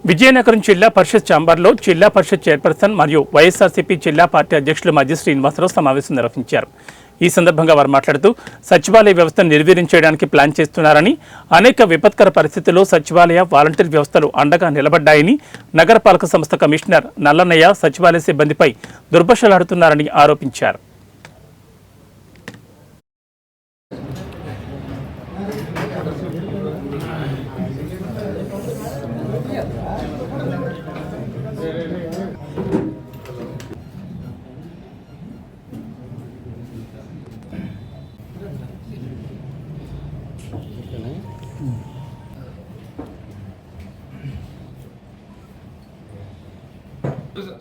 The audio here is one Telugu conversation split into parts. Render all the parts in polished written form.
విజయనగరం జిల్లా పరిషత్ ఛాంబర్లో జిల్లా పరిషత్ చైర్పర్సన్ మరియు వైఎస్ఆర్సీపీ జిల్లా పార్టీ అధ్యక్షులు మధ్య శ్రీనివాసరావు సమావేశం నిర్వహించారు. ఈ సందర్భంగా వారు మాట్లాడుతూ సచివాలయ వ్యవస్థను నిర్వీర్యం చేయడానికి ప్లాన్ చేస్తున్నారని, అనేక విపత్కర పరిస్థితుల్లో సచివాలయ వాలంటీర్ వ్యవస్థలు అండగా నిలబడ్డాయని, నగరపాలక సంస్థ కమిషనర్ నల్లన్నయ్య సచివాలయ సిబ్బందిపై దుర్భాషలాడుతున్నారని ఆరోపించారు.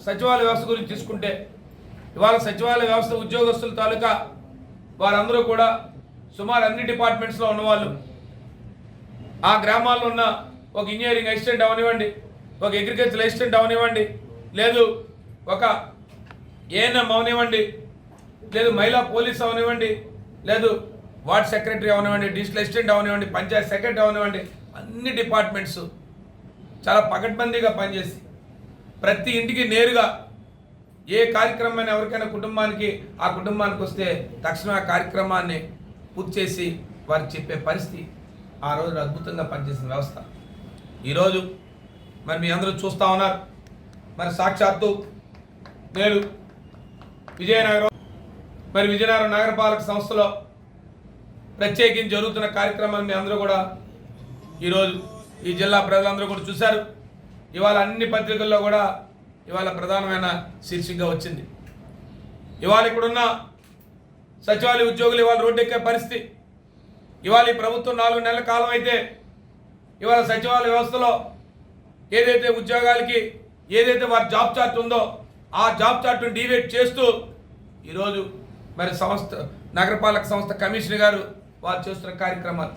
సచివాలయ వ్యవస్థ గురించి తీసుకుంటే ఇవాళ సచివాలయ వ్యవస్థ ఉద్యోగస్తుల తాలూకా వారందరూ కూడా సుమారు అన్ని డిపార్ట్మెంట్స్లో ఉన్నవాళ్ళు. ఆ గ్రామాల్లో ఉన్న ఒక ఇంజనీరింగ్ అసిస్టెంట్ అవనివ్వండి, ఒక అగ్రికల్చర్ అసిస్టెంట్ అవనివ్వండి, లేదు ఒక ఏఎన్ఎం అవనివ్వండి, లేదు మహిళా పోలీస్ అవనివ్వండి, లేదు వార్డ్ సెక్రటరీ అవనివ్వండి, డిజిటల్ అసిస్టెంట్ అవనివ్వండి, పంచాయత్ సెక్రటరీ అవనివ్వండి, అన్ని డిపార్ట్మెంట్స్ చాలా పకడ్బందీగా పనిచేసి ప్రతి ఇంటికి నేరుగా ఏ కార్యక్రమాన్ని ఎవరికైనా ఆ కుటుంబానికి వస్తే తక్షణం ఆ కార్యక్రమాన్ని పూర్తి చేసి వారికి చెప్పే పరిస్థితి ఆ రోజు అద్భుతంగా పనిచేసిన వ్యవస్థ. ఈరోజు మరి మీ అందరూ చూస్తూ ఉన్నారు. మరి సాక్షాత్తు నేను విజయనగరం నగరపాలక సంస్థలో ప్రత్యేకించి జరుగుతున్న కార్యక్రమాన్ని మీ అందరూ కూడా ఈరోజు ఈ జిల్లా ప్రజలందరూ కూడా చూశారు. ఇవాళ అన్ని పత్రికల్లో కూడా ఇవాళ ప్రధానమైన శీర్షికగా వచ్చింది. ఇవాళ ఇక్కడున్న సచివాలయ ఉద్యోగులు ఇవాళ రోడ్డెక్కే పరిస్థితి. ఇవాళ ఈ ప్రభుత్వం 4 నెలల కాలం అయితే ఇవాళ సచివాలయ వ్యవస్థలో ఏదైతే ఉద్యోగాలకి ఏదైతే వారి జాబ్ చార్ట్ ఉందో ఆ జాబ్ చార్ట్ను డివేట్ చేస్తూ ఈరోజు మరి నగరపాలక సంస్థ కమిషనర్ గారు వారు చేస్తున్న కార్యక్రమాలు